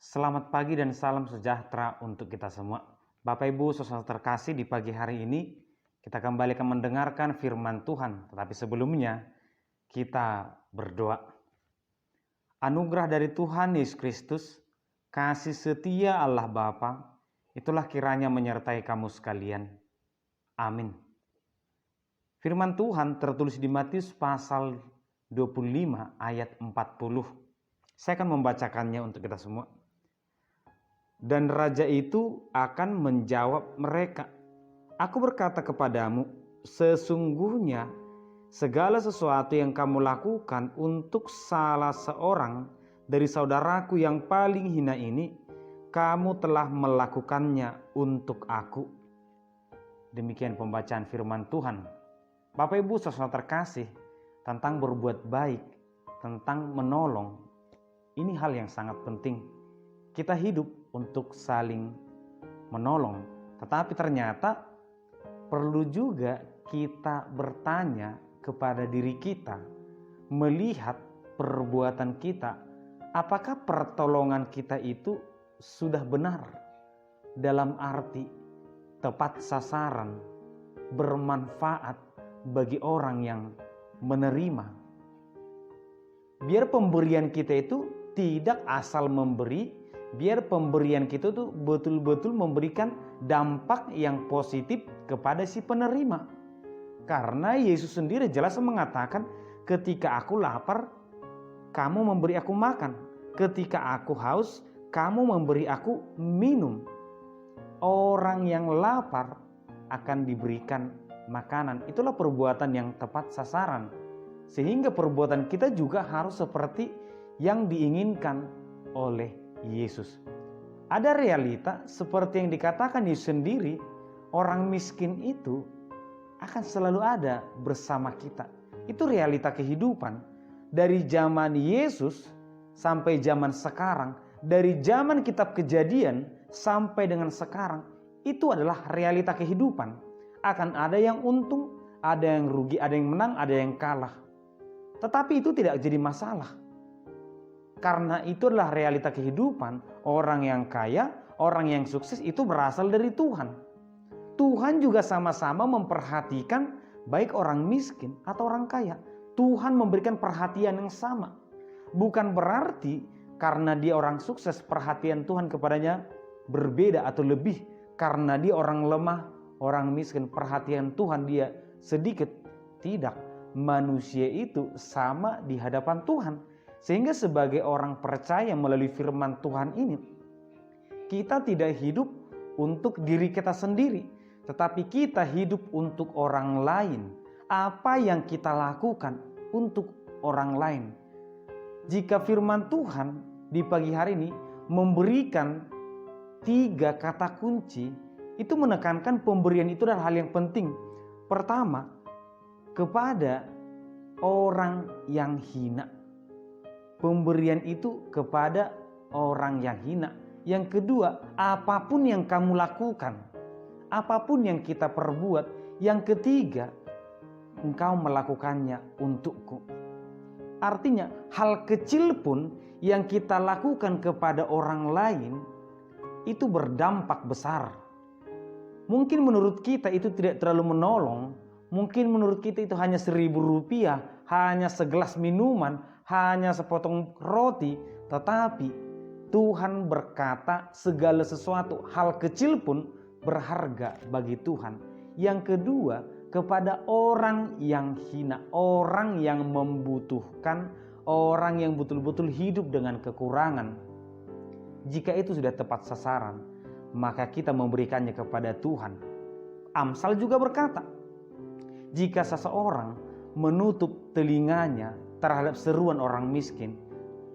Selamat pagi dan salam sejahtera untuk kita semua. Bapak Ibu saudara terkasih, di pagi hari ini kita kembali akan mendengarkan firman Tuhan. Tetapi sebelumnya kita berdoa. Anugerah dari Tuhan Yesus Kristus, kasih setia Allah Bapa, itulah kiranya menyertai kamu sekalian. Amin. Firman Tuhan tertulis di Matius pasal 25 ayat 40. Saya akan membacakannya untuk kita semua. Dan raja itu akan menjawab mereka, "Aku berkata kepadamu, sesungguhnya segala sesuatu yang kamu lakukan untuk salah seorang dari saudaraku yang paling hina ini, kamu telah melakukannya untuk aku." Demikian pembacaan firman Tuhan. Bapak Ibu saudara terkasih, tentang berbuat baik, tentang menolong, ini hal yang sangat penting. Kita hidup untuk saling menolong, tetapi ternyata perlu juga kita bertanya kepada diri kita, melihat perbuatan kita, apakah pertolongan kita itu sudah benar, dalam arti tepat sasaran, bermanfaat bagi orang yang menerima. Biar pemberian kita itu tidak asal memberi, biar pemberian kita tuh betul-betul memberikan dampak yang positif kepada si penerima. Karena Yesus sendiri jelas mengatakan, ketika aku lapar, kamu memberi aku makan. Ketika aku haus, kamu memberi aku minum. Orang yang lapar akan diberikan makanan. Itulah perbuatan yang tepat sasaran. Sehingga perbuatan kita juga harus seperti yang diinginkan oleh Yesus. Ada realita seperti yang dikatakan Yesus sendiri, orang miskin itu akan selalu ada bersama kita. Itu realita kehidupan. Dari zaman Yesus sampai zaman sekarang, dari zaman kitab Kejadian sampai dengan sekarang, itu adalah realita kehidupan. Akan ada yang untung, ada yang rugi, ada yang menang, ada yang kalah. Tetapi itu tidak jadi masalah. Karena itu adalah realita kehidupan. Orang yang kaya, orang yang sukses itu berasal dari Tuhan. Tuhan juga sama-sama memperhatikan baik orang miskin atau orang kaya. Tuhan memberikan perhatian yang sama. Bukan berarti karena dia orang sukses perhatian Tuhan kepadanya berbeda atau lebih. Karena dia orang lemah, orang miskin perhatian Tuhan dia sedikit. Tidak. Manusia itu sama di hadapan Tuhan. Sehingga sebagai orang percaya melalui firman Tuhan ini, kita tidak hidup untuk diri kita sendiri, tetapi kita hidup untuk orang lain. Apa yang kita lakukan untuk orang lain. Jika firman Tuhan di pagi hari ini memberikan 3 kata kunci, itu menekankan pemberian itu adalah hal yang penting. Pertama, kepada orang yang hina. Pemberian itu kepada orang yang hina. Yang kedua, apapun yang kamu lakukan, apapun yang kita perbuat. Yang ketiga, engkau melakukannya untukku. Artinya, hal kecil pun yang kita lakukan kepada orang lain itu berdampak besar. Mungkin menurut kita itu tidak terlalu menolong. Mungkin menurut kita itu hanya 1.000 rupiah, hanya segelas minuman, hanya sepotong roti. Tetapi Tuhan berkata segala sesuatu, hal kecil pun berharga bagi Tuhan. Yang kedua, kepada orang yang hina, orang yang membutuhkan, orang yang betul-betul hidup dengan kekurangan. Jika itu sudah tepat sasaran, maka kita memberikannya kepada Tuhan. Amsal juga berkata, jika seseorang menutup telinganya terhadap seruan orang miskin,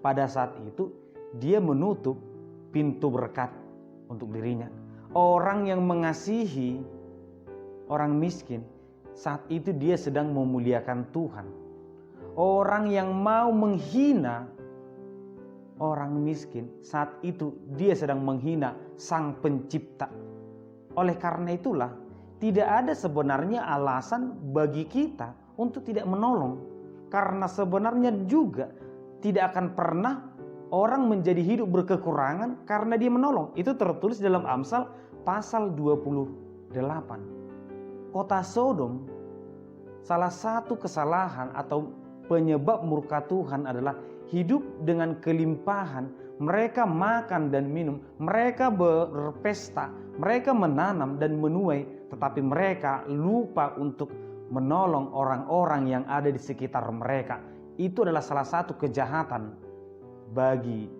pada saat itu dia menutup pintu berkat untuk dirinya. Orang yang mengasihi orang miskin, saat itu dia sedang memuliakan Tuhan. Orang yang mau menghina orang miskin, saat itu dia sedang menghina Sang Pencipta. Oleh karena itulah, tidak ada sebenarnya alasan bagi kita untuk tidak menolong. Karena sebenarnya juga tidak akan pernah orang menjadi hidup berkekurangan karena dia menolong. Itu tertulis dalam Amsal pasal 28. Kota Sodom, salah satu kesalahan atau penyebab murka Tuhan adalah hidup dengan kelimpahan. Mereka makan dan minum, mereka berpesta, mereka menanam dan menuai, tetapi mereka lupa untuk menolong orang-orang yang ada di sekitar mereka. Itu adalah salah satu kejahatan bagi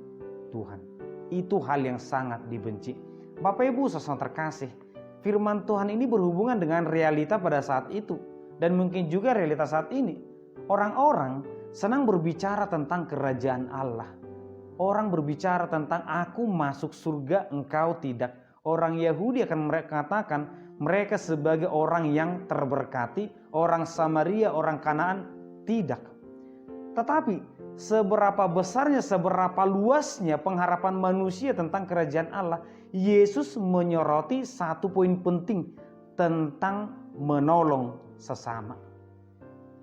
Tuhan. Itu hal yang sangat dibenci. Bapak Ibu saudara terkasih, firman Tuhan ini berhubungan dengan realita pada saat itu dan mungkin juga realitas saat ini. Orang-orang senang berbicara tentang kerajaan Allah. Orang berbicara tentang aku masuk surga, engkau tidak. Orang Yahudi akan mereka katakan mereka sebagai orang yang terberkati, orang Samaria, orang Kanaan tidak. Tetapi seberapa besarnya, seberapa luasnya pengharapan manusia tentang kerajaan Allah, Yesus menyoroti satu poin penting tentang menolong sesama.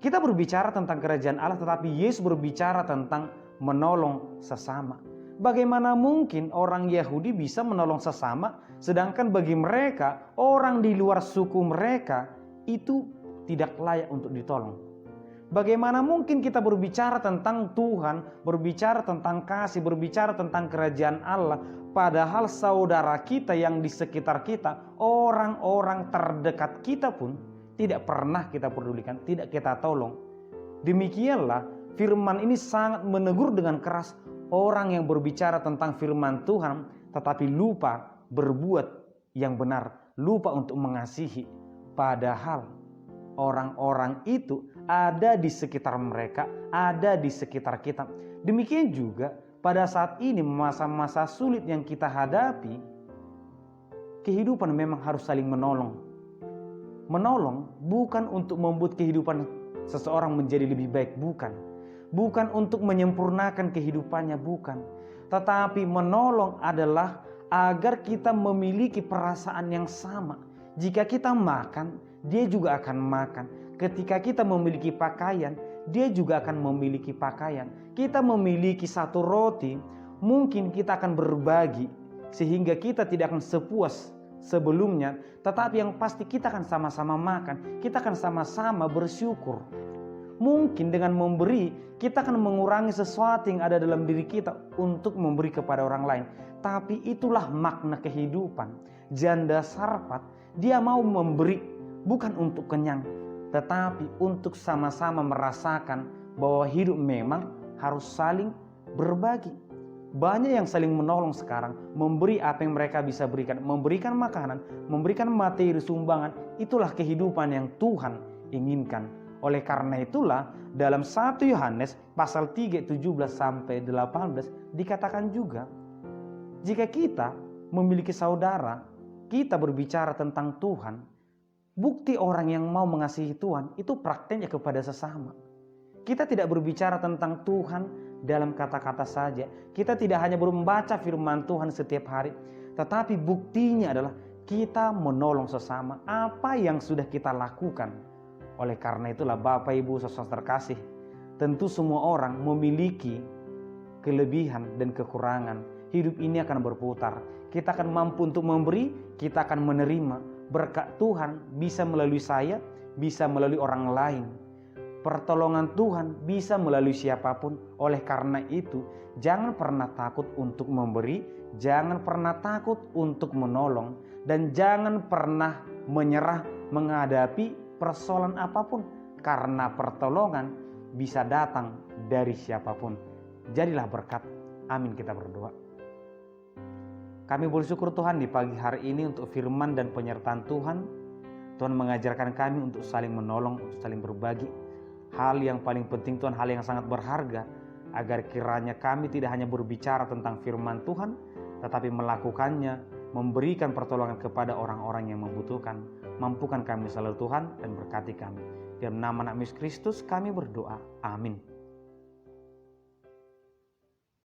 Kita berbicara tentang kerajaan Allah, tetapi Yesus berbicara tentang menolong sesama. Bagaimana mungkin orang Yahudi bisa menolong sesama, sedangkan bagi mereka, orang di luar suku mereka itu tidak layak untuk ditolong. Bagaimana mungkin kita berbicara tentang Tuhan, berbicara tentang kasih, berbicara tentang kerajaan Allah, padahal saudara kita yang di sekitar kita, orang-orang terdekat kita pun tidak pernah kita pedulikan, tidak kita tolong. Demikianlah firman ini sangat menegur dengan keras orang yang berbicara tentang firman Tuhan tetapi lupa berbuat yang benar, lupa untuk mengasihi. Padahal orang-orang itu ada di sekitar mereka, ada di sekitar kita. Demikian juga pada saat ini masa-masa sulit yang kita hadapi, kehidupan memang harus saling menolong. Menolong bukan untuk membuat kehidupan seseorang menjadi lebih baik, bukan. Bukan untuk menyempurnakan kehidupannya, bukan. Tetapi menolong adalah agar kita memiliki perasaan yang sama. Jika kita makan, dia juga akan makan. Ketika kita memiliki pakaian, dia juga akan memiliki pakaian. Kita memiliki satu roti, mungkin kita akan berbagi sehingga kita tidak akan sepuas sebelumnya, tetapi yang pasti kita akan sama-sama makan, kita akan sama-sama bersyukur. Mungkin dengan memberi, kita akan mengurangi sesuatu yang ada dalam diri kita untuk memberi kepada orang lain. Tapi itulah makna kehidupan. Janda Sarfat, dia mau memberi bukan untuk kenyang, tetapi untuk sama-sama merasakan bahwa hidup memang harus saling berbagi. Banyak yang saling menolong sekarang, memberi apa yang mereka bisa berikan, memberikan makanan, memberikan materi sumbangan. Itulah kehidupan yang Tuhan inginkan. Oleh karena itulah dalam 1 Yohanes pasal 3 17-18 dikatakan juga, jika kita memiliki saudara, kita berbicara tentang Tuhan, bukti orang yang mau mengasihi Tuhan itu prakteknya kepada sesama. Kita tidak berbicara tentang Tuhan dalam kata-kata saja. Kita tidak hanya membaca firman Tuhan setiap hari, tetapi buktinya adalah kita menolong sesama. Apa yang sudah kita lakukan. Oleh karena itulah Bapak Ibu saudara terkasih, tentu semua orang memiliki kelebihan dan kekurangan. Hidup ini akan berputar. Kita akan mampu untuk memberi, kita akan menerima. Berkat Tuhan bisa melalui saya, bisa melalui orang lain. Pertolongan Tuhan bisa melalui siapapun. Oleh karena itu, jangan pernah takut untuk memberi, jangan pernah takut untuk menolong, dan jangan pernah menyerah menghadapi persoalan apapun, karena pertolongan bisa datang dari siapapun. Jadilah berkat. Amin, kita berdoa. Kami bersyukur Tuhan di pagi hari ini untuk firman dan penyertaan Tuhan. Tuhan mengajarkan kami untuk saling menolong, untuk saling berbagi. Hal yang paling penting Tuhan, hal yang sangat berharga, agar kiranya kami tidak hanya berbicara tentang firman Tuhan, tetapi melakukannya, memberikan pertolongan kepada orang-orang yang membutuhkan. Mampukan kami selalu Tuhan dan berkati kami. Dalam nama Anak Yesus Kristus kami berdoa. Amin.